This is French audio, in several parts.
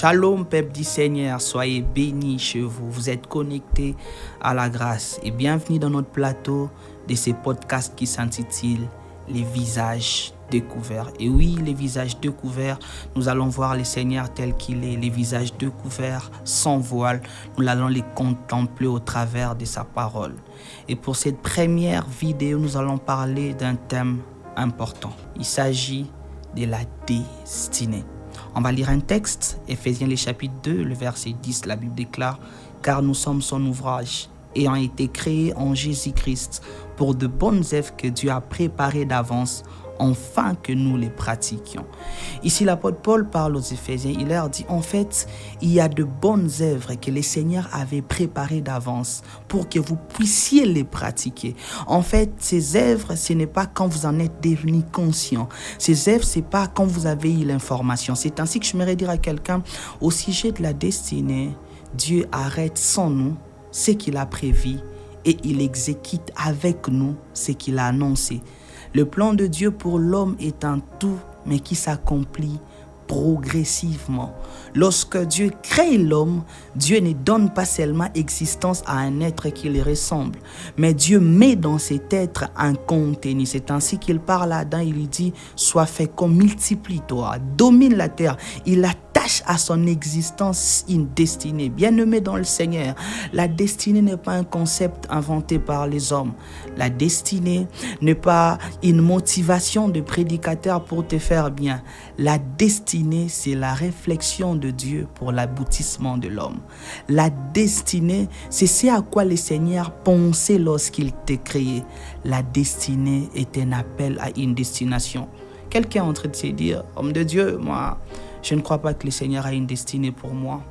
Shalom, peuple du Seigneur, soyez bénis chez vous. Vous êtes connectés à la grâce et bienvenue dans notre plateau de ces podcasts qui s'intitulent Les visages découverts. Et oui, les visages découverts, nous allons voir le Seigneur tel qu'il est, les visages découverts, sans voile. Nous allons les contempler au travers de sa parole. Et pour cette première vidéo, nous allons parler d'un thème important. Il s'agit de la destinée. On va lire un texte, Éphésiens le chapitre 2, le verset 10, la Bible déclare « Car nous sommes son ouvrage, ayant été créés en Jésus-Christ pour de bonnes œuvres que Dieu a préparées d'avance, afin que nous les pratiquions. » Ici, l'apôtre Paul parle aux Éphésiens, il leur dit, en fait, il y a de bonnes œuvres que le Seigneur avait préparées d'avance pour que vous puissiez les pratiquer. En fait, ces œuvres, ce n'est pas quand vous en êtes devenu conscient. Ces œuvres, ce n'est pas quand vous avez eu l'information. C'est ainsi que je m'aimerais dire à quelqu'un, au sujet de la destinée, Dieu arrête sans nous ce qu'il a prévu et il exécute avec nous ce qu'il a annoncé. Le plan de Dieu pour l'homme est un tout, mais qui s'accomplit progressivement. Lorsque Dieu crée l'homme, Dieu ne donne pas seulement existence à un être qui lui ressemble, mais Dieu met dans cet être un contenu. C'est ainsi qu'il parle à Adam, il lui dit « Sois fécond, multiplie-toi, domine la terre ». Il attache à son existence une destinée. Bien-aimé dans le Seigneur, la destinée n'est pas un concept inventé par les hommes. La destinée n'est pas une motivation de prédicateur pour te faire bien. La destinée, c'est la réflexion de Dieu pour l'aboutissement de l'homme. La destinée, c'est ce à quoi le Seigneur pensait lorsqu'il t'a créé. La destinée est un appel à une destination. Quelqu'un est en train de se dire, homme de Dieu, moi, je ne crois pas que le Seigneur a une destinée pour moi.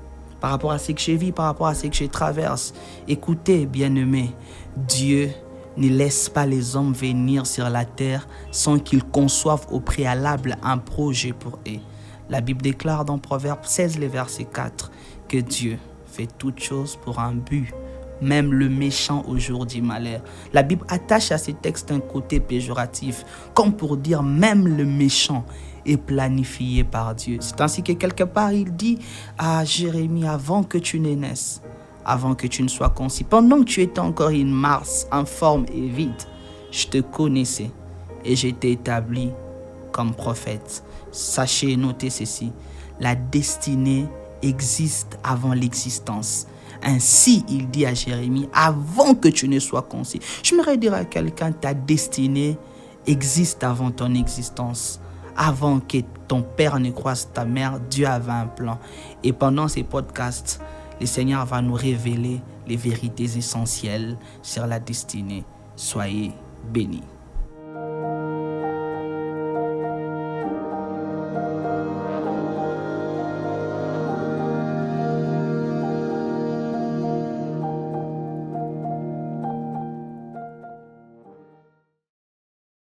Par rapport à ce que je vis, par rapport à ce que je traverse. Écoutez, bien-aimés, Dieu ne laisse pas les hommes venir sur la terre sans qu'ils conçoivent au préalable un projet pour eux. La Bible déclare dans Proverbe 16, le verset 4, que Dieu fait toutes choses pour un but, même le méchant au jour du malheur. La Bible attache à ces textes un côté péjoratif, comme pour dire même le méchant est planifié par Dieu. C'est ainsi que quelque part il dit à Jérémie, avant que tu ne naisses, avant que tu ne sois conçu, pendant que tu étais encore une masse informe et vide, je te connaissais et je t'ai établi comme prophète. Sachez et notez ceci, la destinée existe avant l'existence. Ainsi, il dit à Jérémie, avant que tu ne sois conçu. Je m'aimerais dire à quelqu'un, ta destinée existe avant ton existence. Avant que ton père ne croise ta mère, Dieu avait un plan. Et pendant ces podcasts, le Seigneur va nous révéler les vérités essentielles sur la destinée. Soyez bénis.